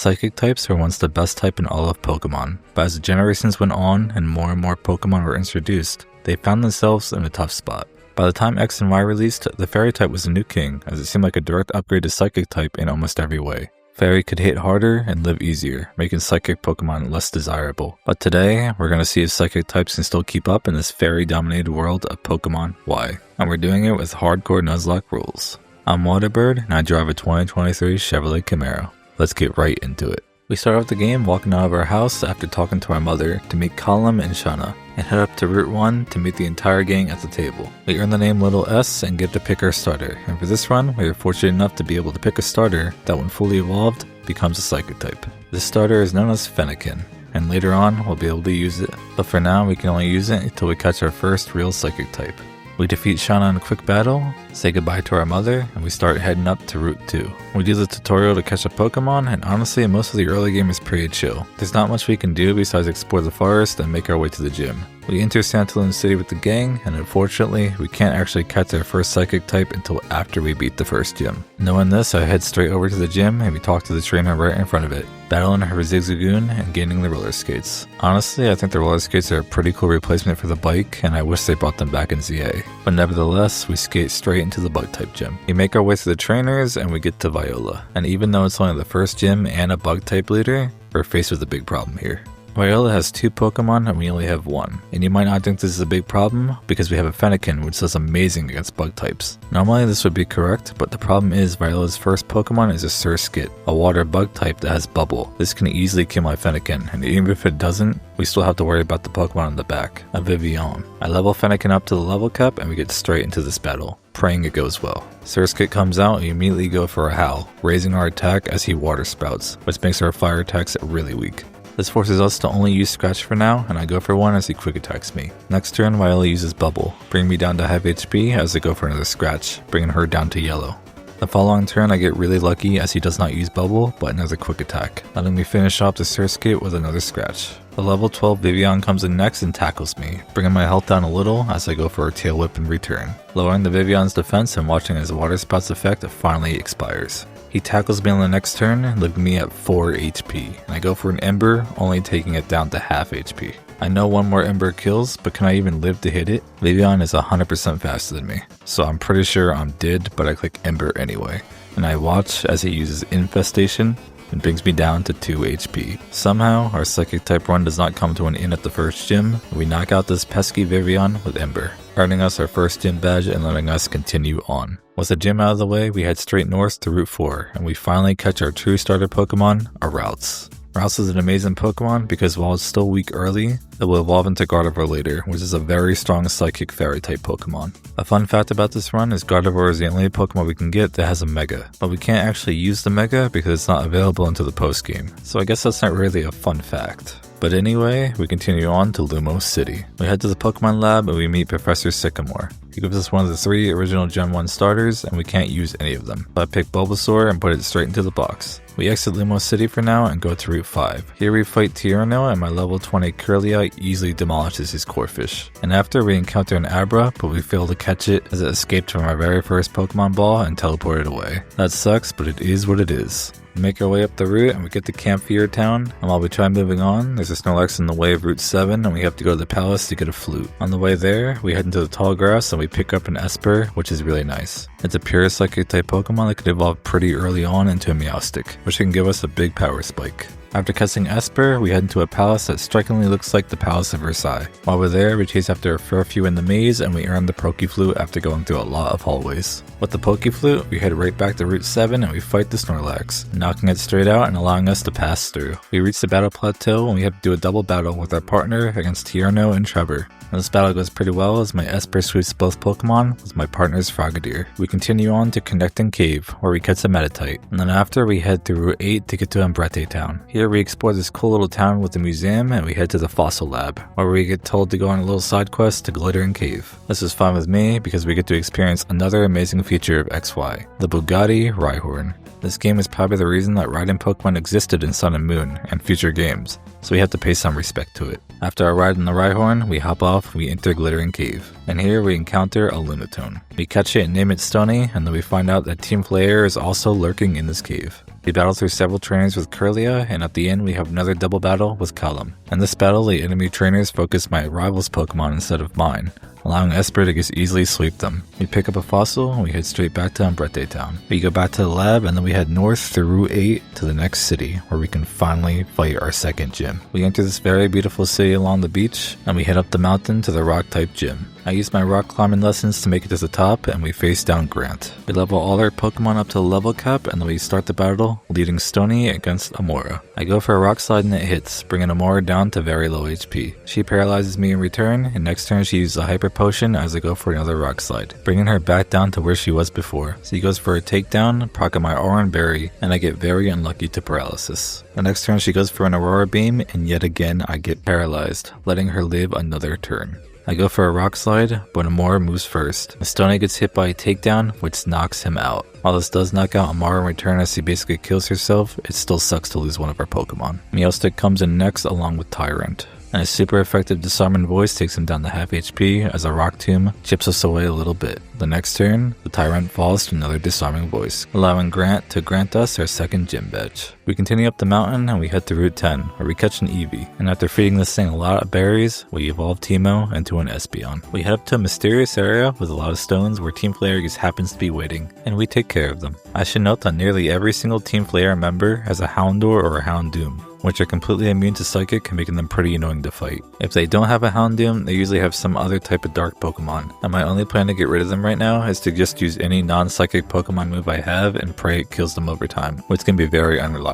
Psychic types were once the best type in all of Pokemon, but as the generations went on and more Pokemon were introduced, they found themselves in a tough spot. By the time X and Y released, the Fairy type was the new king, as it seemed like a direct upgrade to Psychic type in almost every way. Fairy could hit harder and live easier, making Psychic Pokemon less desirable. But today, we're going to see if Psychic types can still keep up in this Fairy-dominated world of Pokemon Y. And we're doing it with Hardcore Nuzlocke rules. I'm Waterbird, and I drive a 2023 Chevrolet Camaro. Let's get right into it. We start off the game walking out of our house after talking to our mother to meet Colum and Shauna, and head up to Route 1 to meet the entire gang at the table. We earn the name Little S and get to pick our starter, and for this run, we are fortunate enough to be able to pick a starter that when fully evolved, becomes a Psychic type. This starter is known as Fennekin, and later on, we'll be able to use it, but for now, we can only use it until we catch our first real Psychic type. We defeat Shauna in a quick battle, say goodbye to our mother, and we start heading up to Route 2. We do the tutorial to catch a Pokemon, and honestly, most of the early game is pretty chill. There's not much we can do besides explore the forest and make our way to the gym. We enter Santaloon City with the gang, and unfortunately, we can't actually catch our first Psychic type until after we beat the first gym. Knowing this, I head straight over to the gym, and we talk to the trainer right in front of it, battling her Zigzagoon and gaining the roller skates. Honestly, I think the roller skates are a pretty cool replacement for the bike, and I wish they brought them back in ZA. But nevertheless, we skate straight into the Bug-type gym. We make our way through the trainers, and we get to Viola. And even though it's only the first gym and a Bug-type leader, we're faced with a big problem here. Viola has 2 Pokemon and we only have 1. And you might not think this is a big problem because we have a Fennekin which does amazing against bug types. Normally this would be correct, but the problem is Viola's first Pokemon is a Surskit, a water bug type that has Bubble. This can easily kill my Fennekin, and even if it doesn't, we still have to worry about the Pokemon on the back, a Vivillon. I level Fennekin up to the level cap and we get straight into this battle, praying it goes well. Surskit comes out and we immediately go for a Howl, raising our attack as he water sprouts, which makes our fire attacks really weak. This forces us to only use Scratch for now, and I go for one as he quick attacks me. Next turn, Viola uses Bubble, bringing me down to half HP as I go for another Scratch, bringing her down to yellow. The following turn, I get really lucky as he does not use Bubble, but another quick attack, letting me finish off the Surskit with another Scratch. The level 12 Vivillon comes in next and tackles me, bringing my health down a little as I go for a Tail Whip in return, lowering the Vivillon's defense and watching as Water Spout's effect finally expires. He tackles me on the next turn, leaving me at 4 HP, and I go for an Ember, only taking it down to half HP. I know one more Ember kills, but can I even live to hit it? Vivillon is 100% faster than me, so I'm pretty sure I'm dead, but I click Ember anyway. And I watch as he uses Infestation and brings me down to 2 HP. Somehow, our Psychic type run does not come to an end at the first gym, and we knock out this pesky Vivillon with Ember, earning us our first gym badge and letting us continue on. With the gym out of the way, we head straight north to Route 4, and we finally catch our true starter Pokemon, a Routes. Routes is an amazing Pokemon because while it's still weak early, it will evolve into Gardevoir later, which is a very strong Psychic Fairy type Pokemon. A fun fact about this run is Gardevoir is the only Pokemon we can get that has a Mega, but we can't actually use the Mega because it's not available until the post game, so I guess that's not really a fun fact. But anyway, we continue on to Lumos City. We head to the Pokemon Lab and we meet Professor Sycamore. He gives us one of the 3 original Gen 1 starters and we can't use any of them. So I pick Bulbasaur and put it straight into the box. We exit Lumos City for now and go to Route 5. Here we fight Tierno and my level 20 Kirlia easily demolishes his Corphish. And after we encounter an Abra, but we fail to catch it as it escaped from our very first Pokemon ball and teleported away. That sucks, but it is what it is. We make our way up the route and we get to Camp Fear Town, and while we try moving on, there's a Snorlax in the way of Route 7 and we have to go to the palace to get a flute. On the way there, we head into the tall grass and we pick up an Esper, which is really nice. It's a pure Psychic type Pokemon that could evolve pretty early on into a Meowstic, which can give us a big power spike. After catching Esper, we head into a palace that strikingly looks like the Palace of Versailles. While we're there, we chase after a Furfrou in the maze and we earn the Pokeflute after going through a lot of hallways. With the Pokeflute, we head right back to Route 7 and we fight the Snorlax, knocking it straight out and allowing us to pass through. We reach the battle plateau and we have to do a double battle with our partner against Tierno and Trevor. And this battle goes pretty well as my Esper sweeps both Pokemon with my partner's Frogadier. We continue on to Connecting Cave, where we catch a Meditite, and then after we head through Route 8 to get to Umbrete Town. Here we explore this cool little town with a museum and we head to the Fossil Lab, where we get told to go on a little side quest to Glittering Cave. This is fun with me because we get to experience another amazing feature of XY, the Bugatti Rhyhorn. This game is probably the reason that riding Pokemon existed in Sun and Moon and future games, so we have to pay some respect to it. After our ride on the Rhyhorn, we hop off, we enter Glittering Cave, and here we encounter a Lunatone. We catch it and name it Stony, and then we find out that Team Flare is also lurking in this cave. We battle through several trainers with Kirlia, and at the end we have another double battle with Callum. In this battle, the enemy trainers focus my rival's Pokemon instead of mine, allowing Esper to just easily sweep them. We pick up a fossil and we head straight back to Umbrete Town. We go back to the lab and then we head north through Route 8 to the next city where we can finally fight our second gym. We enter this very beautiful city along the beach and we head up the mountain to the rock type gym. I use my rock climbing lessons to make it to the top and we face down Grant. We level all our Pokemon up to the level cap and then we start the battle leading Stony against Amora. I go for a rock slide and it hits, bringing Amora down to very low HP. She paralyzes me in return and next turn she uses a hyper potion as I go for another rock slide, bringing her back down to where she was before. She goes for a takedown, proccing my Aura and Berry, and I get very unlucky to paralysis. The next turn she goes for an Aurora Beam and yet again I get paralyzed, letting her live another turn. I go for a rock slide, but Amora moves first. Stony gets hit by a takedown, which knocks him out. While this does knock out Amara in return as she basically kills herself, it still sucks to lose one of our Pokemon. Meowstic comes in next along with Tyrant, and a super effective disarming voice takes him down to half HP as a rock tomb chips us away a little bit. The next turn, the Tyrant falls to another disarming voice, allowing Grant to grant us our second gym badge. We continue up the mountain and we head to Route 10, where we catch an Eevee, and after feeding this thing a lot of berries, we evolve Teemo into an Espeon. We head up to a mysterious area with a lot of stones where Team Flare just happens to be waiting, and we take care of them. I should note that nearly every single Team Flare member has a Houndour or a Houndoom, which are completely immune to Psychic, making them pretty annoying to fight. If they don't have a Houndoom, they usually have some other type of dark Pokemon, and my only plan to get rid of them right now is to just use any non-Psychic Pokemon move I have and pray it kills them over time, which can be very unreliable.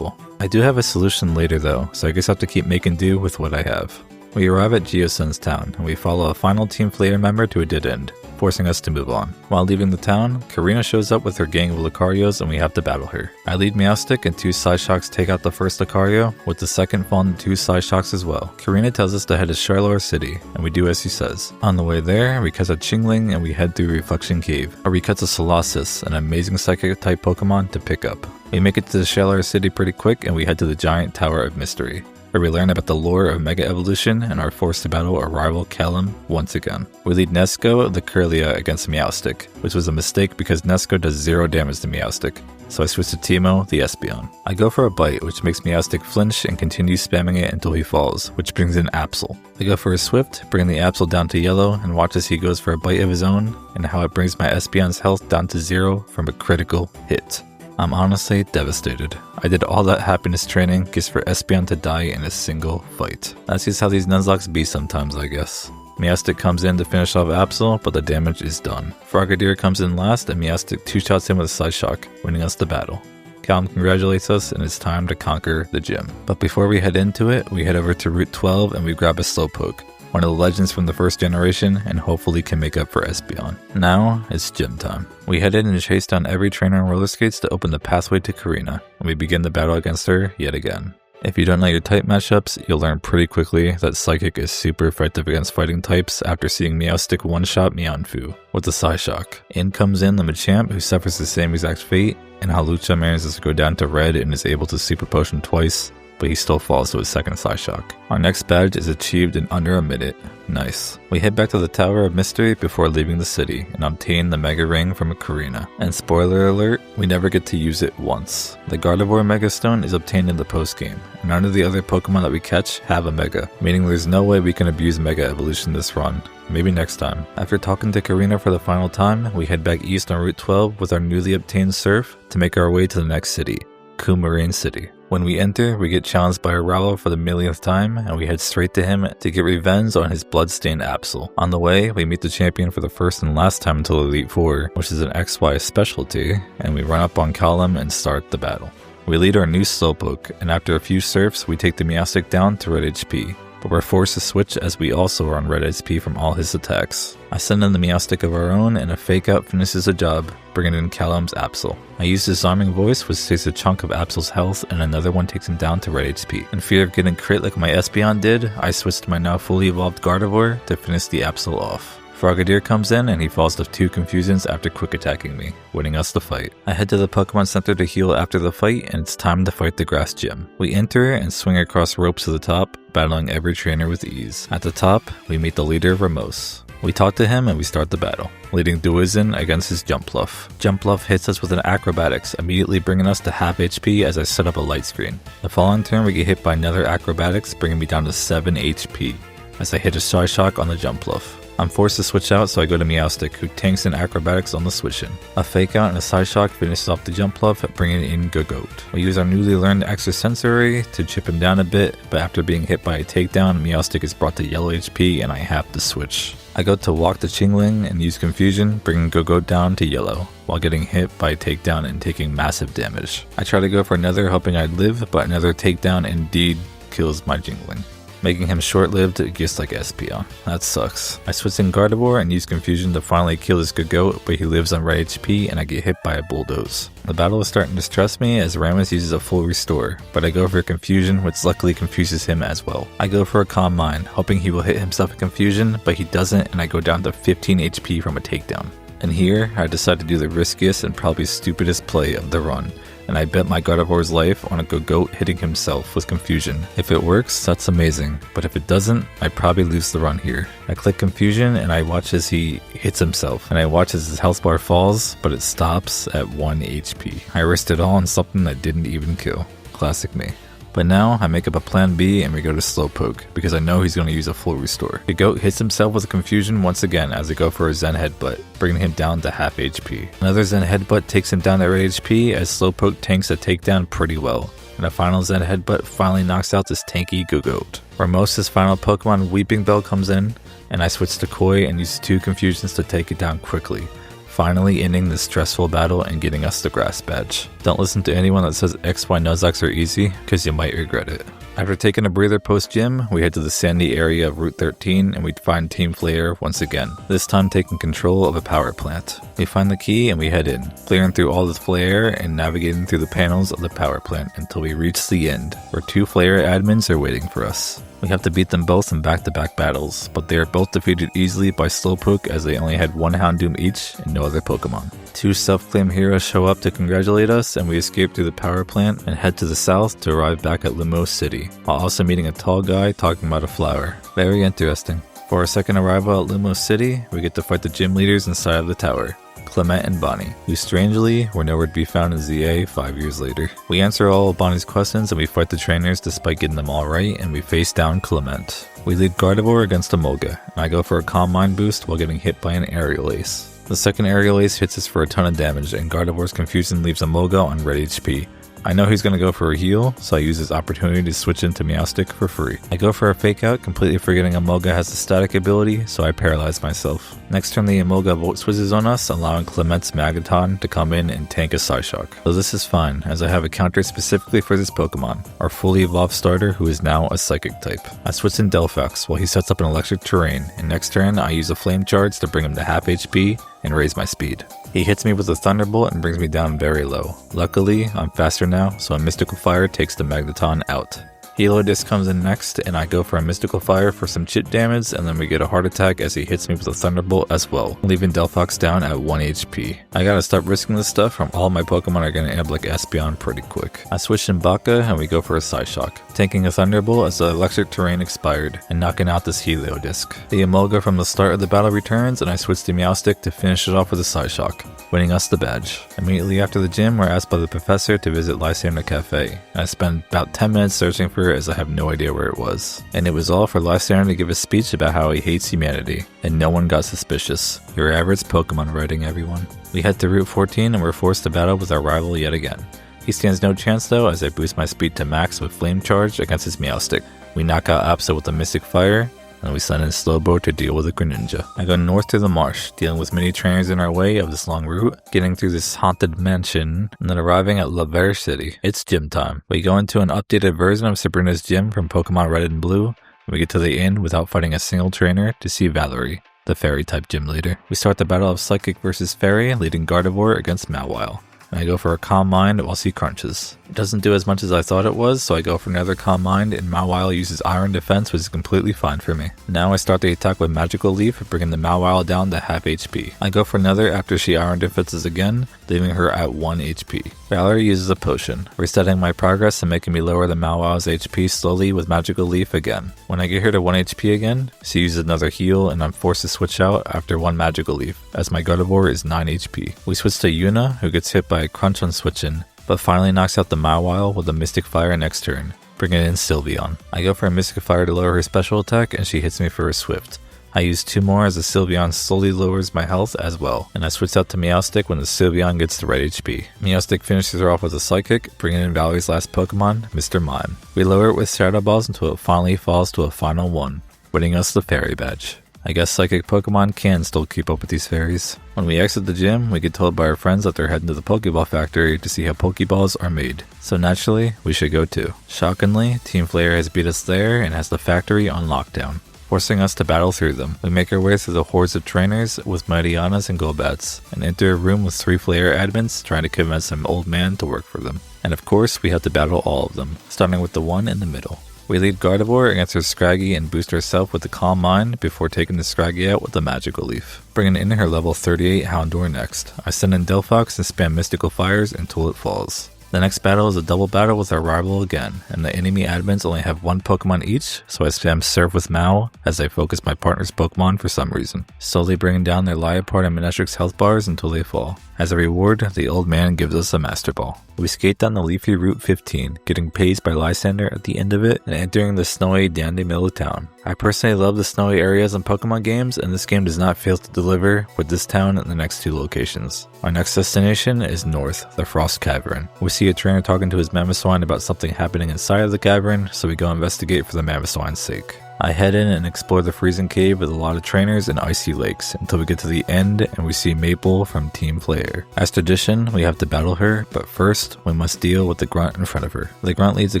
I do have a solution later though, so I guess I have to keep making do with what I have. We arrive at Geosun's town, and we follow a final Team Flare member to a dead end, forcing us to move on. While leaving the town, Karina shows up with her gang of Lucarios and we have to battle her. I lead Meowstic and 2 Psyshocks take out the first Lucario, with the second falling to 2 Psyshocks as well. Karina tells us to head to Charlotte City, and we do as she says. On the way there, we catch a Chingling and we head through Reflection Cave, where we catch a Colossus, an amazing Psychic type Pokemon to pick up. We make it to the Charlotte City pretty quick and we head to the Giant Tower of Mystery, where we learn about the lore of Mega Evolution and are forced to battle our rival Callum once again. We lead Nesco, the Kirlia, against Meowstic, which was a mistake because Nesco does 0 damage to Meowstic, so I switch to Teemo, the Espeon. I go for a bite, which makes Meowstic flinch and continue spamming it until he falls, which brings in Absol. I go for a Swift, bringing the Absol down to yellow, and watch as he goes for a bite of his own, and how it brings my Espeon's health down to 0 from a critical hit. I'm honestly devastated. I did all that happiness training just for Espeon to die in a single fight. That's just how these Nuzlocks be sometimes, I guess. Meowstic comes in to finish off Absol, but the damage is done. Frogadier comes in last and Meowstic 2-shots him with a Psyshock, winning us the battle. Callum congratulates us and it's time to conquer the gym. But before we head into it, we head over to Route 12 and we grab a Slowpoke, one of the legends from the first generation, and hopefully can make up for Espeon. Now, it's gym time. We head in and chase down every trainer on roller skates to open the pathway to Karina, and we begin the battle against her yet again. If you don't know your type matchups, you'll learn pretty quickly that Psychic is super effective against fighting types after seeing Meowstic one-shot Meowth with the Psyshock. In comes in the Machamp, who suffers the same exact fate, and Hawlucha manages to go down to red and is able to Super Potion twice, but he still falls to his second Psyshock. Our next badge is achieved in under a minute. Nice. We head back to the Tower of Mystery before leaving the city and obtain the Mega Ring from Karina. And spoiler alert, we never get to use it once. The Gardevoir Mega Stone is obtained in the post-game, and none of the other Pokemon that we catch have a Mega, meaning there's no way we can abuse Mega Evolution this run. Maybe next time. After talking to Karina for the final time, we head back east on Route 12 with our newly obtained Surf to make our way to the next city, Coumarine City. When we enter, we get challenged by a Rowlet for the millionth time, and we head straight to him to get revenge on his bloodstained Absol. On the way, we meet the champion for the first and last time until Elite Four, which is an XY specialty, and we run up on Callum and start the battle. We lead our new Slowpoke, and after a few surfs, we take the Meowstic down to red HP. But we're forced to switch as we also are on red HP from all his attacks. I send in the Meowstic of our own and a fake out finishes the job, bringing in Callum's Absol. I use Disarming Voice, which takes a chunk of Absol's health, and another one takes him down to red HP. In fear of getting crit like my Espeon did, I switched to my now fully evolved Gardevoir to finish the Absol off. Frogadier comes in and he falls to 2 confusions after quick attacking me, winning us the fight. I head to the Pokemon Center to heal after the fight, and it's time to fight the Grass Gym. We enter and swing across ropes to the top, battling every trainer with ease. At the top, we meet the leader, Ramos. We talk to him and we start the battle, leading Duizin against his Jumpluff. Jumpluff hits us with an acrobatics, immediately bringing us to half HP as I set up a light screen. The following turn we get hit by another acrobatics, bringing me down to 7 HP as I hit a Shy Shock on the Jumpluff. I'm forced to switch out, so I go to Meowstic, who tanks in acrobatics on the switch in. A fake out and a Side Shock finishes off the Jumpluff, bringing in Gogoat. We use our newly learned extrasensory to chip him down a bit, but after being hit by a takedown, Meowstic is brought to yellow HP and I have to switch. I go to walk the Chingling and use Confusion, bringing Gogoat down to yellow, while getting hit by a takedown and taking massive damage. I try to go for another, hoping I'd live, but another takedown indeed kills my Jingling, making him short-lived just like Espeon. That sucks. I switch in Gardevoir and use Confusion to finally kill his Gogoat, but he lives on red HP and I get hit by a Bulldoze. The battle is starting to stress me as Rammus uses a full restore, but I go for Confusion, which luckily confuses him as well. I go for a Calm Mind, hoping he will hit himself a Confusion, but he doesn't and I go down to 15 HP from a takedown. And here, I decide to do the riskiest and probably stupidest play of the run, and I bet my Gardevoir's life on a Gogoat hitting himself with Confusion. If it works, that's amazing, but if it doesn't, I probably lose the run here. I click Confusion and I watch as he hits himself, and I watch as his health bar falls, but it stops at 1 HP. I risked it all on something that didn't even kill. Classic me. But now, I make up a plan B and we go to Slowpoke, because I know he's going to use a full restore. Gogoat hits himself with a Confusion once again as I go for a Zen Headbutt, bringing him down to half HP. Another Zen Headbutt takes him down at red HP as Slowpoke tanks a takedown pretty well. And a final Zen Headbutt finally knocks out this tanky Gogoat. Where most his final Pokemon, Weeping Bell, comes in, and I switch to Koi and use 2 Confusions to take it down quickly, finally ending this stressful battle and getting us the Grass Badge. Don't listen to anyone that says XY Nuzlocks are easy, cause you might regret it. After taking a breather post-gym, we head to the sandy area of Route 13 and we find Team Flare once again, this time taking control of a power plant. We find the key and we head in, clearing through all the flare and navigating through the panels of the power plant until we reach the end, where 2 Flare admins are waiting for us. We have to beat them both in back-to-back battles, but they are both defeated easily by Slowpoke as they only had 1 Houndoom each and no other Pokemon. 2 self-claimed heroes show up to congratulate us and we escape through the power plant and head to the south to arrive back at Limos City, while also meeting a tall guy talking about a flower. Very interesting. For our second arrival at Limos City, we get to fight the gym leaders inside of the tower, Clement and Bonnie, who strangely were nowhere to be found in ZA 5 years later. We answer all of Bonnie's questions and we fight the trainers despite getting them all right, and we face down Clement. We lead Gardevoir against Emolga, and I go for a Calm Mind boost while getting hit by an Aerial Ace. The second Aerial Ace hits us for a ton of damage, and Gardevoir's Confusion leaves Emolga on red HP. I know he's going to go for a heal, so I use this opportunity to switch into Meowstic for free. I go for a fake out, completely forgetting Emolga has the static ability, so I paralyze myself. Next turn the Emolga Volt switches on us, allowing Clement's Magaton to come in and tank a Psyshock. So this is fine, as I have a counter specifically for this Pokemon, our fully evolved starter who is now a Psychic type. I switch in Delphox while he sets up an Electric Terrain, and next turn I use a Flame Charge to bring him to half HP and raise my speed. He hits me with a Thunderbolt and brings me down very low. Luckily, I'm faster now, so a Mystical Fire takes the Magneton out. Helo Disc comes in next, and I go for a Mystical Fire for some chip damage, and then we get a Heart Attack as he hits me with a Thunderbolt as well, leaving Delphox down at 1 HP. I gotta stop risking this stuff, or all my Pokemon are gonna end up like Espeon pretty quick. I switch in Baka, and we go for a Psyshock, taking a Thunderbolt as the Electric Terrain expired, and knocking out this Helo Disc. The Emolga from the start of the battle returns, and I switch to Meowstic to finish it off with a Psyshock, winning us the badge. Immediately after the gym, we're asked by the professor to visit Lysander Cafe. I spend about 10 minutes searching for it as I have no idea where it was. And it was all for Lysander to give a speech about how he hates humanity, and no one got suspicious. Your average Pokemon writing, everyone. We head to Route 14 and we're forced to battle with our rival yet again. He stands no chance though as I boost my speed to max with Flame Charge against his Meowstic. We knock out Apsa with a Mystic Fire, and we send in Slowbo to deal with a Greninja. I go north to the marsh, dealing with many trainers in our way of this long route, getting through this haunted mansion, and then arriving at Laverre City. It's gym time. We go into an updated version of Sabrina's gym from Pokemon Red and Blue, and we get to the end without fighting a single trainer to see Valerie, the Fairy-type gym leader. We start the battle of Psychic versus Fairy, leading Gardevoir against Mawile. And I go for a Calm Mind while she crunches. It doesn't do as much as I thought it was, so I go for another Calm Mind, and Mawile uses Iron Defense, which is completely fine for me. Now I start the attack with Magical Leaf, bringing the Mawile down to half HP. I go for another after she Iron Defenses again, leaving her at 1 HP. Valerie uses a potion, resetting my progress and making me lower the Mauwow's HP slowly with Magical Leaf again. When I get her to 1 HP again, she uses another heal and I'm forced to switch out after 1 Magical Leaf, as my Gardevoir is 9 HP. We switch to Yuna, who gets hit by a crunch on switching, but finally knocks out the Mauwow with a Mystic Fire next turn, bringing in Sylveon. I go for a Mystic Fire to lower her special attack and she hits me for a Swift. I use 2 more as the Sylveon slowly lowers my health as well, and I switch out to Meowstic when the Sylveon gets the right HP. Meowstic finishes her off with a Psychic, bringing in Valerie's last Pokemon, Mr. Mime. We lower it with Shadow Balls until it finally falls to a final 1, winning us the Fairy Badge. I guess Psychic Pokemon can still keep up with these fairies. When we exit the gym, we get told by our friends that they're heading to the Pokeball factory to see how Pokeballs are made. So naturally, we should go too. Shockingly, Team Flare has beat us there and has the factory on lockdown, forcing us to battle through them. We make our way through the hordes of trainers with Mightyana's and Golbats, and enter a room with 3 Flare admins trying to convince some old man to work for them. And of course, we have to battle all of them, starting with the one in the middle. We lead Gardevoir against her Scraggy and boost herself with the Calm Mind before taking the Scraggy out with the Magical Leaf, bringing in her level 38 Houndour next. I send in Delphox and spam Mystical Fires until it falls. The next battle is a double battle with our rival again, and the enemy admins only have 1 Pokemon each, so I spam Surf with Mao as I focus my partner's Pokemon for some reason, slowly bringing down their Liepard and Manectrix health bars until they fall. As a reward, the old man gives us a Master Ball. We skate down the leafy Route 15, getting pazed by Lysander at the end of it and entering the snowy dandy middle of town. I personally love the snowy areas in Pokemon games, and this game does not fail to deliver with this town and the next 2 locations. Our next destination is north, the Frost Cavern. We see a trainer talking to his Mamoswine about something happening inside of the cavern, so we go investigate for the Mamoswine's sake. I head in and explore the freezing cave with a lot of trainers and icy lakes until we get to the end and we see Maple from Team Flare. As tradition, we have to battle her, but first, we must deal with the grunt in front of her. The grunt leads a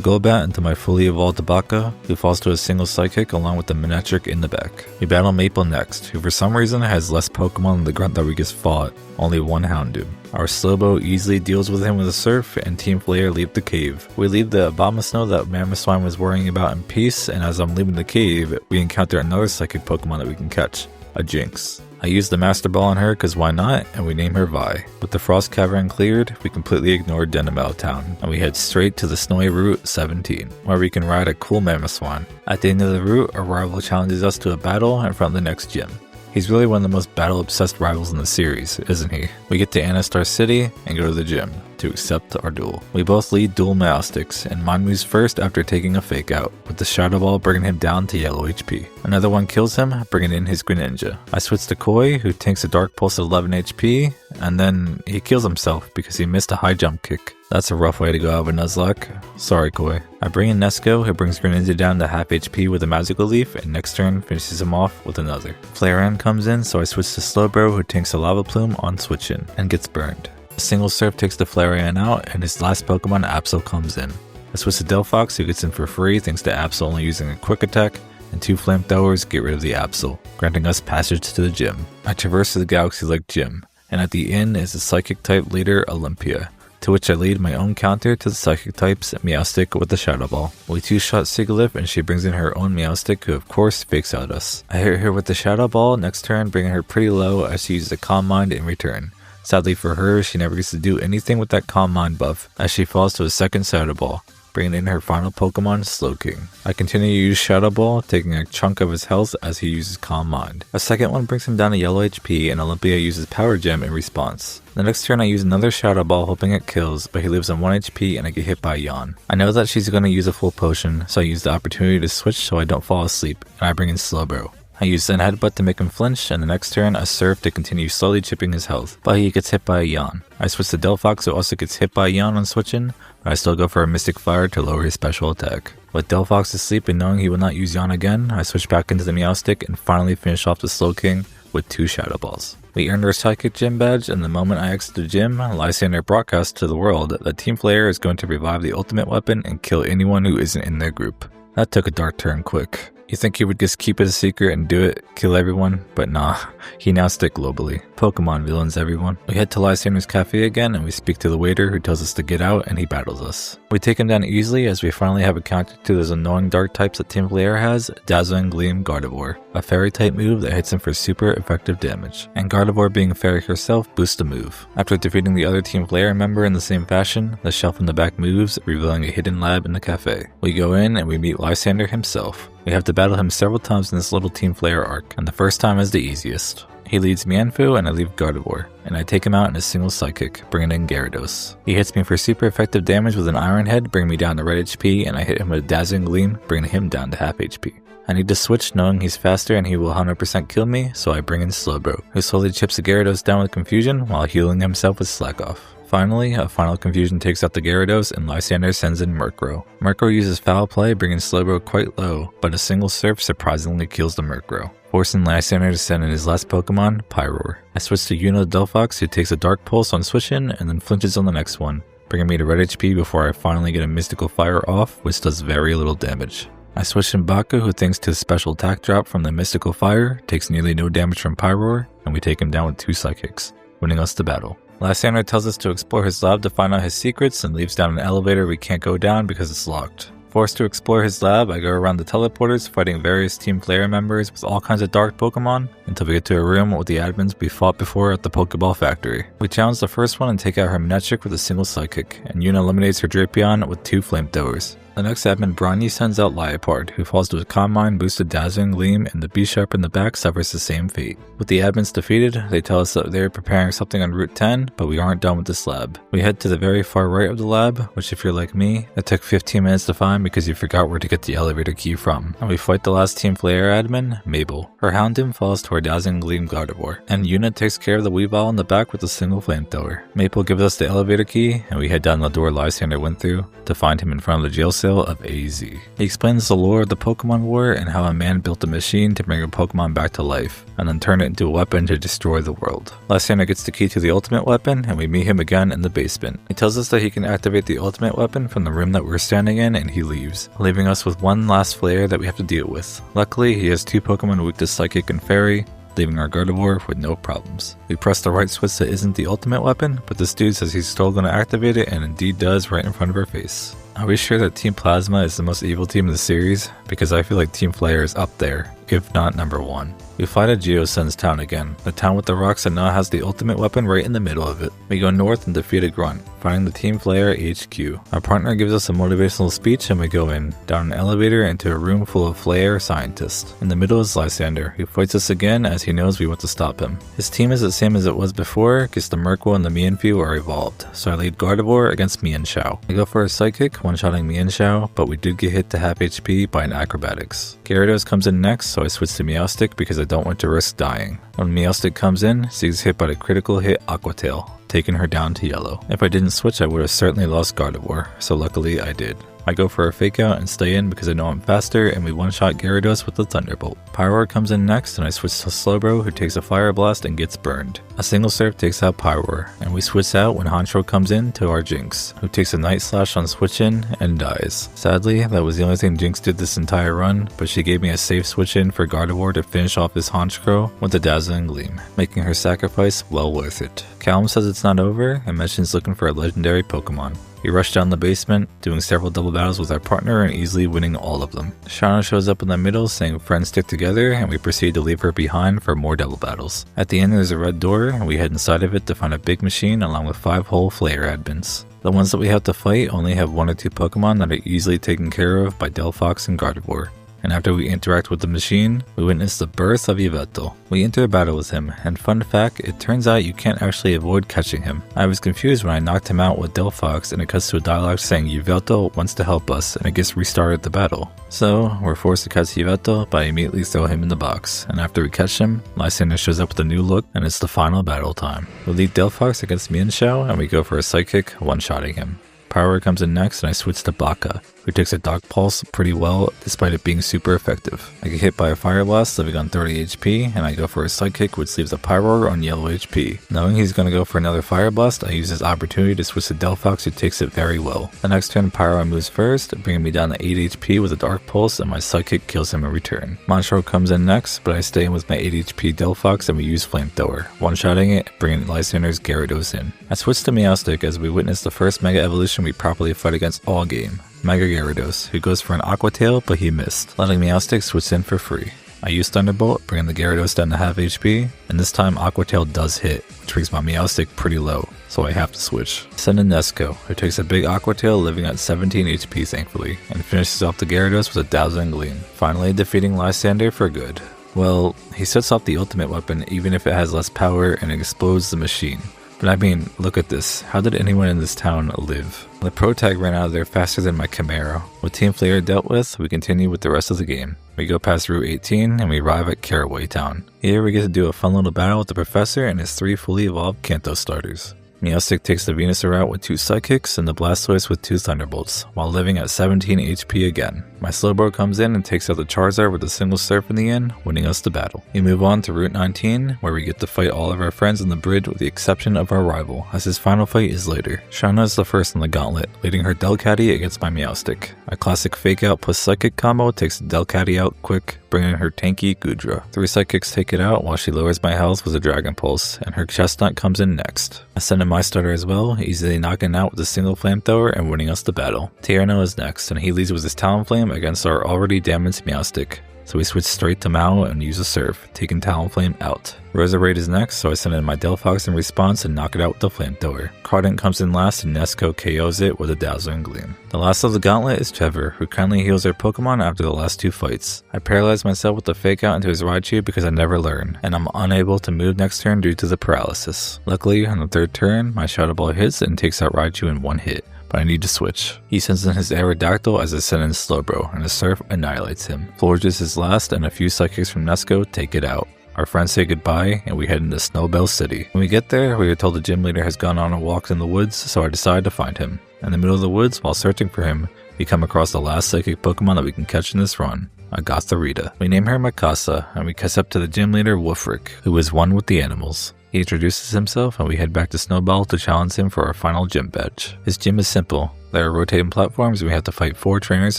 Golbat into my fully evolved Tabaka, who falls to a single Psychic along with the Manectric in the back. We battle Maple next, who for some reason has less Pokemon than the grunt that we just fought, only 1 Houndoom. Our Slowbo easily deals with him with a Surf, and Team Flare leave the cave. We leave the Abomasnow that Mamoswine was worrying about in peace, and as I'm leaving the cave, we encounter another Psychic Pokemon that we can catch, a Jinx. I use the Master Ball on her cause why not, and we name her Vi. With the Frost Cavern cleared, we completely ignore Denimel Town, and we head straight to the snowy Route 17, where we can ride a cool Mamoswine. At the end of the route, our rival challenges us to a battle in front of the next gym. He's really one of the most battle-obsessed rivals in the series, isn't he? We get to Anastar City and go to the gym to accept our duel. We both lead dual Meowstics, and mine moves first after taking a Fake Out, with the Shadow Ball bringing him down to yellow HP. Another one kills him, bringing in his Greninja. I switch to Koi, who tanks a Dark Pulse at 11 HP, and then he kills himself because he missed a high jump kick. That's a rough way to go out of a Nuzlocke. Sorry, Koi. I bring in Nesco, who brings Greninja down to half HP with a Magical Leaf, and next turn finishes him off with another. Flareon comes in, so I switch to Slowbro, who tanks a Lava Plume on switch-in, and gets burned. A single Surf takes the Flareon out, and his last Pokemon, Absol, comes in. I switch to Delphox, who gets in for free thanks to Absol only using a Quick Attack, and 2 Flamethrowers get rid of the Absol, granting us passage to the gym. I traverse the Galaxy-like gym, and at the end is the Psychic-type leader, Olympia, to which I lead my own counter to the Psychic types, Meowstic with the Shadow Ball. We 2-shot Sigilyph and she brings in her own Meowstic, who of course fakes out us. I hit her with the Shadow Ball next turn, bringing her pretty low as she uses a Calm Mind in return. Sadly for her, she never gets to do anything with that Calm Mind buff, as she falls to a second Shadow Ball, bringing in her final Pokemon, Slowking. I continue to use Shadow Ball, taking a chunk of his health as he uses Calm Mind. A second one brings him down to yellow HP, and Olympia uses Power Gem in response. The next turn I use another Shadow Ball hoping it kills, but he lives on 1 HP and I get hit by Yawn. I know that she's going to use a full potion, so I use the opportunity to switch so I don't fall asleep, and I bring in Slowbro. I use Zen Headbutt to make him flinch, and the next turn I Surf to continue slowly chipping his health, but he gets hit by a Yawn. I switch to Delphox, who also gets hit by a Yawn on switching, but I still go for a Mystic Fire to lower his special attack. With Delphox asleep and knowing he will not use Yawn again, I switch back into the Meowstic and finally finish off the Slowking with 2 Shadow Balls. We earned our Psychic Gym badge, and the moment I exit the gym, Lysander broadcasts to the world that Team Flare is going to revive the ultimate weapon and kill anyone who isn't in their group. That took a dark turn quick. You think he would just keep it a secret and do it, kill everyone, but nah, he now stick globally. Pokemon villains everyone. We head to Lysander's cafe again and we speak to the waiter who tells us to get out and he battles us. We take him down easily as we finally have a counter to those annoying dark types that Team Flare has, Dazzling Gleam Gardevoir, a fairy type move that hits him for super effective damage. And Gardevoir being a fairy herself boosts the move. After defeating the other Team Flare member in the same fashion, the shelf in the back moves, revealing a hidden lab in the cafe. We go in and we meet Lysander himself. We have to battle him several times in this little Team Flare arc, and the first time is the easiest. He leads Mienfoo and I leave Gardevoir, and I take him out in a single psychic, bringing in Gyarados. He hits me for super effective damage with an Iron Head, bringing me down to red HP, and I hit him with a Dazzling Gleam, bringing him down to half HP. I need to switch knowing he's faster and he will 100% kill me, so I bring in Slowbro, who slowly chips the Gyarados down with Confusion while healing himself with Slack Off. Finally, a final Confusion takes out the Gyarados and Lysander sends in Murkrow. Murkrow uses Foul Play, bringing Slowbro quite low, but a single Surf surprisingly kills the Murkrow, forcing Lysander to send in his last Pokemon, Pyroar. I switch to Yuno Delphox, who takes a Dark Pulse on switch-in and then flinches on the next one, bringing me to red HP before I finally get a Mystical Fire off, which does very little damage. I switch in Baku, who thanks to his special attack drop from the Mystical Fire, takes nearly no damage from Pyroar, and we take him down with 2 Psychics, winning us the battle. Lysander tells us to explore his lab to find out his secrets and leaves down an elevator we can't go down because it's locked. Forced to explore his lab, I go around the teleporters fighting various Team Flare members with all kinds of dark Pokemon until we get to a room with the admins we fought before at the Pokeball factory. We challenge the first one and take out her Manectric with a single Psychic, and Yuna eliminates her Drapion with 2 Flamethrowers. The next admin, Bronny, sends out Liepard, who falls to a Calm Mind boosted Dazzling Gleam, and the B-Sharp in the back suffers the same fate. With the admins defeated, they tell us that they are preparing something on Route 10, but we aren't done with this lab. We head to the very far right of the lab, which if you're like me, it took 15 minutes to find because you forgot where to get the elevator key from. And we fight the last Team Flare admin, Mabel. Her Houndoom falls to our Dazzling Gleam Gardevoir, and Yuna takes care of the Weavile in the back with a single Flamethrower. Maple gives us the elevator key, and we head down the door Lysander went through to find him in front of the jail cell of AZ. He explains the lore of the Pokemon War and how a man built a machine to bring a Pokemon back to life, and then turn it into a weapon to destroy the world. Lysander gets the key to the ultimate weapon, and we meet him again in the basement. He tells us that he can activate the ultimate weapon from the room that we're standing in, and he leaves, leaving us with one last Flare that we have to deal with. Luckily, he has 2 Pokemon weak to Psychic and Fairy, leaving our Gardevoir with no problems. We press the right switch that isn't the ultimate weapon, but this dude says he's still going to activate it and indeed does right in front of our face. Are we sure that Team Plasma is the most evil team in the series? Because I feel like Team Flare is up there, if not number 1. We fly to Geosen's town again, the town with the rocks that now has the ultimate weapon right in the middle of it. We go north and defeat a grunt, finding the Team Flare HQ. Our partner gives us a motivational speech and we go in, down an elevator into a room full of Flare scientists. In the middle is Lysander, who fights us again as he knows we want to stop him. His team is the same as it was before, because the Murkrow and the Mienfoo are evolved, so I lead Gardevoir against Mienshao. I go for a Psychic, one-shotting Mienshao, but we did get hit to half HP by an Acrobatics. Gyarados comes in next, so I switch to Meowstic because I don't want to risk dying. When Meowstic comes in, she's hit by the critical hit Aqua Tail, taking her down to yellow. If I didn't switch, I would have certainly lost Gardevoir, so luckily I did. I go for a fake out and stay in because I know I'm faster, and we one-shot Gyarados with the Thunderbolt. Pyroar comes in next, and I switch to Slowbro, who takes a Fire Blast and gets burned. A single Surf takes out Pyroar, and we switch out when Honchro comes in to our Jinx, who takes a Night Slash on switch in and dies. Sadly, that was the only thing Jinx did this entire run, but she gave me a safe switch in for Gardevoir to finish off his Honchro with the Dazzling Gleam, making her sacrifice well worth it. Callum says it's not over and mentions looking for a legendary Pokemon. We rush down the basement, doing several double battles with our partner and easily winning all of them. Shauna shows up in the middle saying friends stick together, and we proceed to leave her behind for more double battles. At the end there's a red door, and we head inside of it to find a big machine along with 5 whole Flare admins. The ones that we have to fight only have 1 or 2 Pokemon that are easily taken care of by Delphox and Gardevoir. And after we interact with the machine, we witness the birth of Yveltal. We enter a battle with him, and fun fact, it turns out you can't actually avoid catching him. I was confused when I knocked him out with Delphox and it cuts to a dialogue saying Yveltal wants to help us and it gets restarted the battle. So, we're forced to catch Yveltal, but I immediately throw him in the box, and after we catch him, Lysander shows up with a new look and it's the final battle time. We lead Delphox against Mienshao and we go for a Psychic, one-shotting him. Pyroar comes in next and I switch to Baka. who takes a Dark Pulse pretty well despite it being super effective. I get hit by a Fire Blast living on 30 HP, and I go for a Psychic which leaves a Pyroar on yellow HP. Knowing he's going to go for another Fire Blast, I use this opportunity to switch to Delphox, who takes it very well. The next turn, Pyroar moves first, bringing me down to 8 HP with a Dark Pulse, and my Psychic kills him in return. Monstro comes in next, but I stay in with my 8 HP Delphox and we use Flamethrower, one-shotting it, bringing Lysander's Gyarados in. I switch to Meowstic as we witness the first Mega Evolution we properly fight against all game. Mega Gyarados, who goes for an Aqua Tail, but he missed, letting Meowstic switch in for free. I use Thunderbolt, bringing the Gyarados down to half HP, and this time Aqua Tail does hit, which brings my Meowstic pretty low, so I have to switch. Send in Nesco, who takes a big Aqua Tail living at 17 HP thankfully, and finishes off the Gyarados with a Dazzling Gleam, finally defeating Lysander for good. Well, he sets off the ultimate weapon even if it has less power and it explodes the machine. But I mean, look at this. How did anyone in this town live? The Pro Tag ran out of there faster than my Camaro. With Team Flair dealt with, we continue with the rest of the game. We go past Route 18 and we arrive at Caraway Town. Here we get to do a fun little battle with the Professor and his 3 fully evolved Kanto starters. Meowstic takes the Venusaur out with 2 Psychics and the Blastoise with 2 Thunderbolts, while living at 17 HP again. My Slowbro comes in and takes out the Charizard with a single Surf in the end, winning us the battle. We move on to Route 19, where we get to fight all of our friends on the bridge with the exception of our rival, as his final fight is later. Shauna is the first in the gauntlet, leading her Delcatty against my Meowstic. A classic Fake Out plus Psychic combo takes the Delcatty out quick, bringing her tanky Goodra. 3 Psychics take it out while she lowers my health with a Dragon Pulse, and her Chestnut comes in next. I send in my starter as well, easily knocking out with a single Flamethrower and winning us the battle. Tierno is next, and he leads with his Talonflame against our already damaged Meowstic. So we switch straight to Mao and use a Surf, taking Talonflame out. Roserade is next, so I send in my Delphox in response and knock it out with the Flamethrower. Cardant comes in last and Nesco KOs it with a Dazzling Gleam. The last of the gauntlet is Trevor, who kindly heals our Pokemon after the last 2 fights. I paralyze myself with the Fake Out into his Raichu because I never learn, and I'm unable to move next turn due to the paralysis. Luckily, on the 3rd turn, my Shadow Ball hits and takes out Raichu in 1 hit. But I need to switch. He sends in his Aerodactyl as I send in Slowbro, and a Surf annihilates him. Florges is last, and a few Psychics from Nesco take it out. Our friends say goodbye, and we head into Snowbell City. When we get there, we are told the gym leader has gone on a walk in the woods, so I decide to find him. In the middle of the woods, while searching for him, we come across the last Psychic Pokemon that we can catch in this run, Agatharita. We name her Mikasa, and we catch up to the gym leader Wolfric, who is one with the animals. He introduces himself and we head back to Snowball to challenge him for our final gym badge. His gym is simple. There are rotating platforms and we have to fight 4 trainers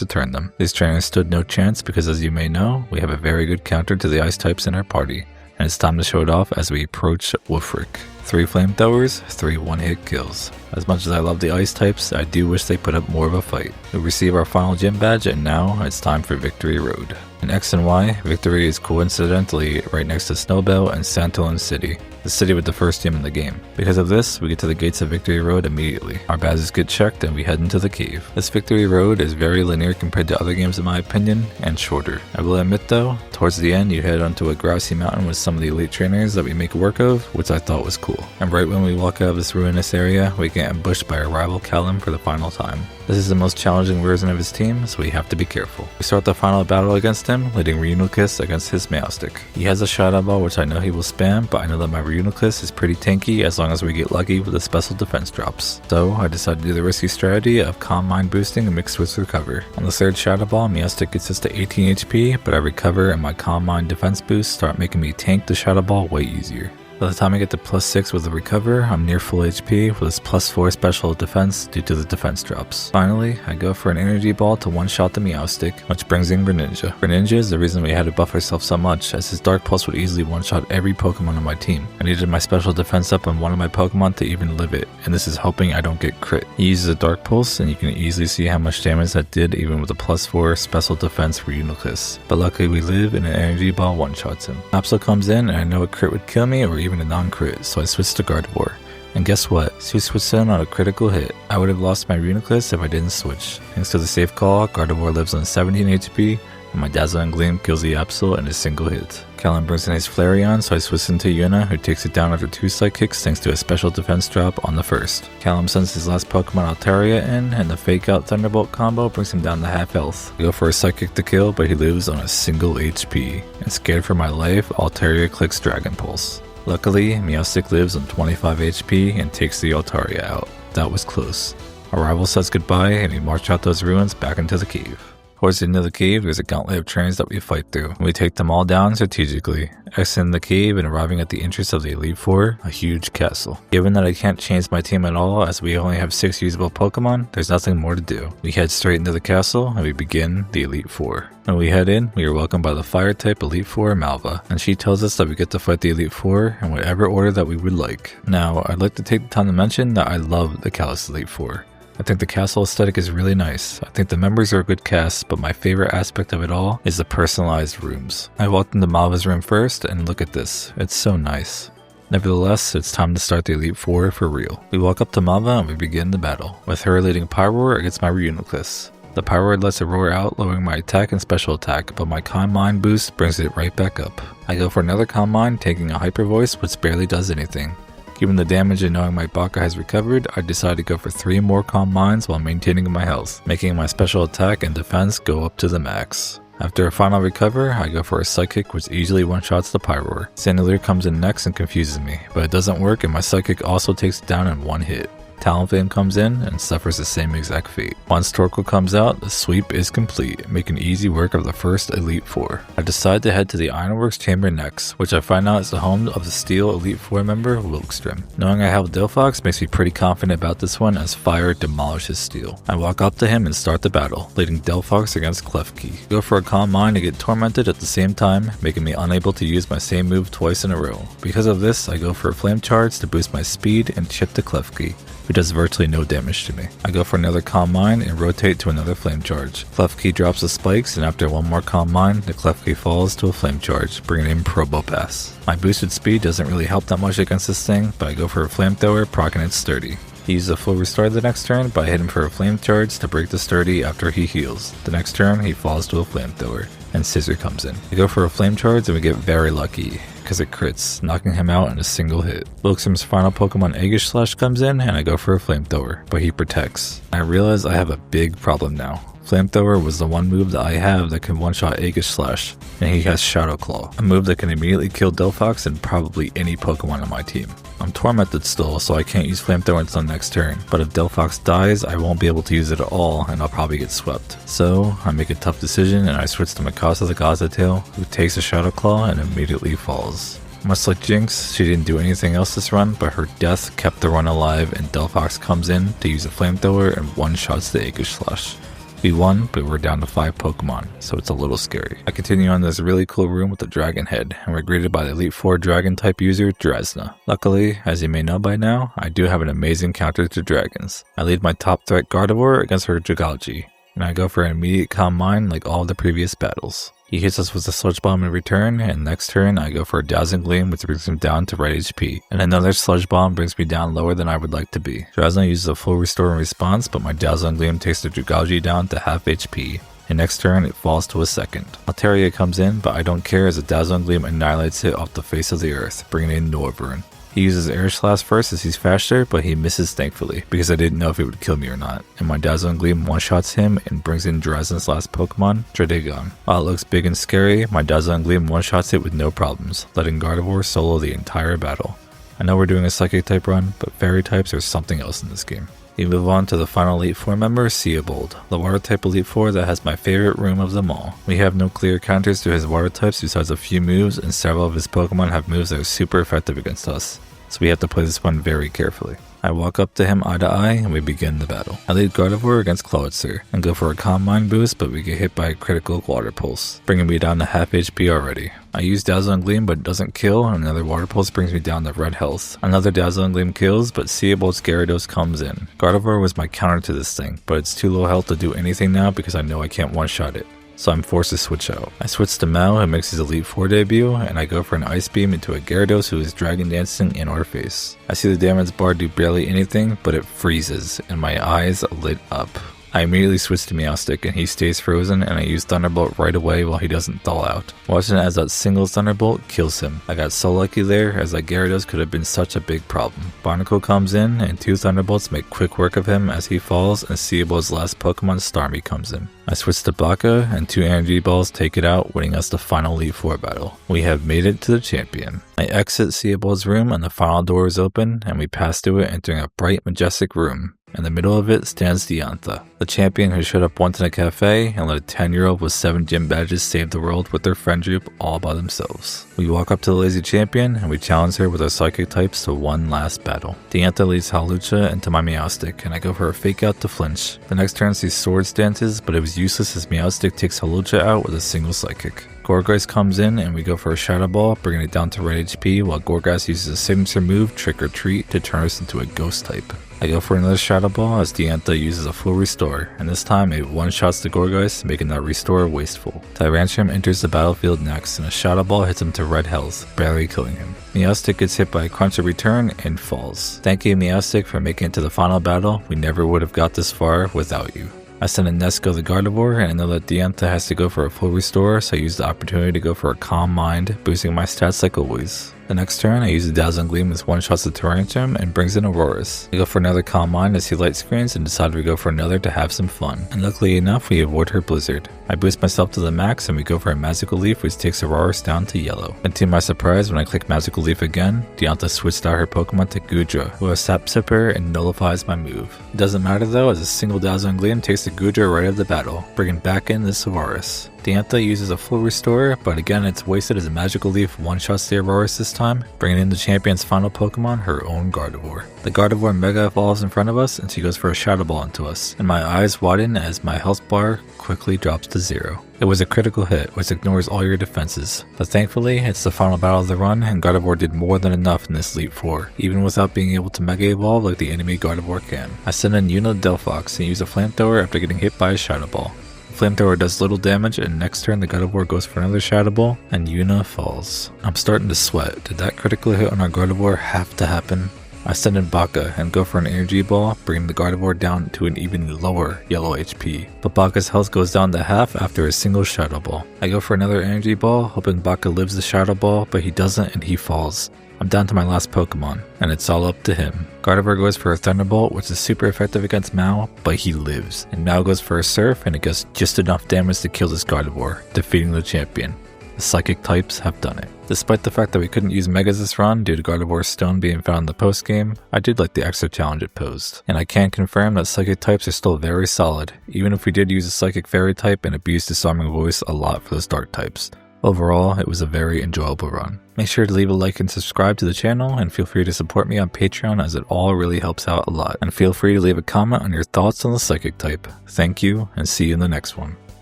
to turn them. These trainers stood no chance because, as you may know, we have a very good counter to the ice types in our party. And it's time to show it off as we approach Wolfric. 3 Flamethrowers, 3 one-hit kills. As much as I love the ice types, I do wish they put up more of a fight. We receive our final gym badge and now it's time for Victory Road. In X and Y, Victory is coincidentally right next to Snowbell and Santolin City, the city with the first gym in the game. Because of this, we get to the gates of Victory Road immediately. Our badges get checked and we head into the cave. This Victory Road is very linear compared to other games in my opinion, and shorter. I will admit though, towards the end you head onto a grassy mountain with some of the elite trainers that we make work of, which I thought was cool. And right when we walk out of this ruinous area, we get ambushed by our rival Callum for the final time. This is the most challenging version of his team, so we have to be careful. We start the final battle against him, leading Reuniclus against his Meowstic. He has a Shadow Ball which I know he will spam, but I know that my Reuniclus is pretty tanky as long as we get lucky with the special defense drops. So I decided to do the risky strategy of Calm Mind boosting mixed with Recover. On the 3rd Shadow Ball, Meowstic gets us to 18 HP, but I recover and my Calm Mind defense boosts start making me tank the Shadow Ball way easier. By the time I get to +6 with the Recover, I'm near full HP with this +4 special defense due to the defense drops. Finally, I go for an Energy Ball to one-shot the Meowstic, which brings in Greninja. Greninja is the reason we had to buff ourselves so much, as his Dark Pulse would easily one-shot every Pokemon on my team. I needed my special defense up on one of my Pokemon to even live it, and this is hoping I don't get crit. He uses a Dark Pulse, and you can easily see how much damage that did even with a +4 special defense for Reuniclus. But luckily we live, and an Energy Ball one-shots him. Napsol comes in, and I know a crit would kill me or even a non-crit, so I switched to Gardevoir. And guess what? She switched in on a critical hit. I would have lost my Reuniclus if I didn't switch. Thanks to the safe call, Gardevoir lives on 17 HP, and my Dazzling Gleam kills the Absol in a single hit. Callum brings in his Flareon, so I switch into Yuna, who takes it down after 2 Psychics thanks to a special defense drop on the 1st. Callum sends his last Pokemon Altaria in, and the Fake Out Thunderbolt combo brings him down to half health. I go for a Psychic to kill, but he lives on a single HP. And scared for my life, Altaria clicks Dragon Pulse. Luckily, Meowstic lives on 25 HP and takes the Altaria out. That was close. Our rival says goodbye and we march out those ruins back into the cave. Towards the end of the cave, there's a gauntlet of trains that we fight through, and we take them all down strategically, exiting the cave and arriving at the entrance of the Elite Four, a huge castle. Given that I can't change my team at all as we only have 6 usable Pokemon, there's nothing more to do. We head straight into the castle and we begin the Elite Four. When we head in, we are welcomed by the Fire-type Elite Four Malva, and she tells us that we get to fight the Elite Four in whatever order that we would like. Now, I'd like to take the time to mention that I love the Kalos Elite Four. I think the castle aesthetic is really nice. I think the members are a good cast, but my favorite aspect of it all is the personalized rooms. I walked into Malva's room first, and look at this. It's so nice. Nevertheless, it's time to start the Elite Four for real. We walk up to Malva and we begin the battle, with her leading Pyroar against my Reuniclus. The Pyroar lets it roar out, lowering my attack and special attack, but my Calm Mind boost brings it right back up. I go for another Calm Mind, taking a Hyper Voice, which barely does anything. Given the damage and knowing my Baka has recovered, I decide to go for 3 more Calm Minds while maintaining my health, making my special attack and defense go up to the max. After a final recover, I go for a Psychic which easily one-shots the Pyroar. Sandalier comes in next and confuses me, but it doesn't work and my Psychic also takes it down in 1 hit. Talonflame comes in and suffers the same exact fate. Once Torkoal comes out, the sweep is complete, making easy work of the first Elite Four. I decide to head to the Ironworks Chamber next, which I find out is the home of the Steel Elite Four member, Wilkstrom. Knowing I have Delphox makes me pretty confident about this one as Fire demolishes Steel. I walk up to him and start the battle, leading Delphox against Klefki. Go for a Calm Mind to get tormented at the same time, making me unable to use my same move twice in a row. Because of this, I go for a Flame Charge to boost my speed and chip to Klefki, who does virtually no damage to me. I go for another Calm Mind and rotate to another Flame Charge. Klefki drops the spikes, and after one more Calm Mind, the Klefki falls to a Flame Charge, bringing in Probopass. My boosted speed doesn't really help that much against this thing, but I go for a Flamethrower, proccing its Sturdy. He uses a full restore the next turn, but I hit him for a Flame Charge to break the Sturdy after he heals. The next turn, he falls to a Flamethrower, and Scissor comes in. I go for a Flame Charge and we get very lucky, because it crits, knocking him out in a single hit. Wilkstrom's final Pokemon Aegislash comes in and I go for a Flamethrower, but he protects. I realize I have a big problem now. Flamethrower was the one move that I have that can one-shot Aegislash, and he has Shadow Claw, a move that can immediately kill Delphox and probably any Pokemon on my team. I'm tormented still, so I can't use Flamethrower until next turn, but if Delphox dies, I won't be able to use it at all and I'll probably get swept. So, I make a tough decision and I switch to Mikasa the Gothitail, who takes a Shadow Claw and immediately falls. Much like Jinx, she didn't do anything else this run, but her death kept the run alive and Delphox comes in to use a Flamethrower and one-shots the Aegislash. We won, but we're down to 5 Pokemon, so it's a little scary. I continue on this really cool room with the Dragon Head, and we're greeted by the Elite Four Dragon type user, Dresna. Luckily, as you may know by now, I do have an amazing counter to dragons. I lead my top threat Gardevoir against her Jigalji, and I go for an immediate Calm Mind like all the previous battles. He hits us with a Sludge Bomb in return, and next turn I go for a Dazzling Gleam which brings him down to right HP, and another Sludge Bomb brings me down lower than I would like to be. Dresna uses a full restore in response, but my Dazzling Gleam takes the Jigalji down to half HP, and next turn it falls to a second. Altaria comes in, but I don't care as a Dazzling Gleam annihilates it off the face of the earth, bringing in Noivern. He uses Air Slash first as he's faster, but he misses thankfully, because I didn't know if it would kill me or not, and my Dazzling Gleam one-shots him and brings in Dresna's last Pokemon, Dradagon. While it looks big and scary, my Dazzling Gleam one-shots it with no problems, letting Gardevoir solo the entire battle. I know we're doing a Psychic type run, but Fairy types are something else in this game. We move on to the final Elite Four member, Seabold, the Water type Elite Four that has my favorite room of them all. We have no clear counters to his Water types besides a few moves, and several of his Pokemon have moves that are super effective against us, so we have to play this one very carefully. I walk up to him eye to eye and we begin the battle. I lead Gardevoir against Clawitzer and go for a Calm Mind boost, but we get hit by a critical Water Pulse, bringing me down to half HP already. I use Dazzling Gleam but it doesn't kill, and another Water Pulse brings me down to red health. Another Dazzling Gleam kills, but Seabold's Gyarados comes in. Gardevoir was my counter to this thing, but it's too low health to do anything now because I know I can't one-shot it, so I'm forced to switch out. I switch to Mao, who makes his Elite Four debut, and I go for an Ice Beam into a Gyarados who is Dragon Dancing in our face. I see the damage bar do barely anything, but it freezes, and my eyes lit up. I immediately switch to Meowstic and he stays frozen, and I use Thunderbolt right away while he doesn't thaw out, watching as that single Thunderbolt kills him. I got so lucky there as that Gyarados could have been such a big problem. Barnacle comes in and 2 Thunderbolts make quick work of him as he falls, and Seabold's last Pokemon, Starmie, comes in. I switch to Baka and 2 Energy Balls take it out, winning us the final Elite Four battle. We have made it to the champion. I exit Seabold's room and the final door is open and we pass through it, entering a bright, majestic room. In the middle of it stands Diantha, the champion who showed up once in a cafe and let a 10-year-old with 7 gym badges save the world with their friend group all by themselves. We walk up to the lazy champion and we challenge her with our psychic types to one last battle. Diantha leads Hawlucha into my Meowstic and I go for a fake out to flinch. The next turn sees sword stances, but it was useless as Meowstic takes Hawlucha out with a single psychic. Gourgeist comes in and we go for a Shadow Ball, bringing it down to red HP while Gourgeist uses a signature move, Trick or Treat, to turn us into a ghost type. I go for another Shadow Ball as Diantha uses a full restore, and this time it one-shots the Gourgeist, making that restore wasteful. Tyrantrum enters the battlefield next and a Shadow Ball hits him to red health, barely killing him. Meowstic gets hit by a Cruncher Return and falls. Thank you Meowstic for making it to the final battle. We never would have got this far without you. I send a Nesco the Gardevoir and I know that Diantha has to go for a full restore, so I use the opportunity to go for a Calm Mind, boosting my stats like always. The next turn I use the Dazzling Gleam as one-shots the Tyrantrum and brings in Aurorus. I go for another Calm Mind as he light screens and decide to go for another to have some fun. And luckily enough we avoid her Blizzard. I boost myself to the max and we go for a Magical Leaf which takes Aurorus down to yellow. And to my surprise, when I click Magical Leaf again, Diantha switched out her Pokemon to Goodra, who has Sap Sipper and nullifies my move. It doesn't matter though, as a single Dazzling Gleam takes the Goodra right out of the battle, bringing back in this Aurorus. Diantha uses a full restore, but again it's wasted as a Magical Leaf one-shots the Aurorus this time, bringing in the champion's final Pokemon, her own Gardevoir. The Gardevoir Mega evolves in front of us and she goes for a Shadow Ball into us, and my eyes widen as my health bar quickly drops to 0. It was a critical hit, which ignores all your defenses, but thankfully it's the final battle of the run and Gardevoir did more than enough in this Elite Four, even without being able to Mega Evolve like the enemy Gardevoir can. I send in Yuna Delphox and use a Flamethrower after getting hit by a Shadow Ball. Flamethrower does little damage, and next turn the Gardevoir goes for another Shadow Ball, and Yuna falls. I'm starting to sweat. Did that critical hit on our Gardevoir have to happen? I send in Baka and go for an Energy Ball, bringing the Gardevoir down to an even lower yellow HP. But Baka's health goes down to half after a single Shadow Ball. I go for another Energy Ball, hoping Baka lives the Shadow Ball, but he doesn't and he falls. I'm down to my last Pokemon, and it's all up to him. Gardevoir goes for a Thunderbolt, which is super effective against Mao, but he lives. And Mao goes for a Surf, and it does just enough damage to kill this Gardevoir, defeating the champion. The Psychic types have done it. Despite the fact that we couldn't use Megas this run due to Gardevoir's Stone being found in the post-game, I did like the extra challenge it posed. And I can confirm that Psychic types are still very solid, even if we did use a Psychic Fairy type and abuse Disarming Voice a lot for those Dark types. Overall, it was a very enjoyable run. Make sure to leave a like and subscribe to the channel, and feel free to support me on Patreon as it all really helps out a lot. And feel free to leave a comment on your thoughts on the Psychic type. Thank you, and see you in the next one.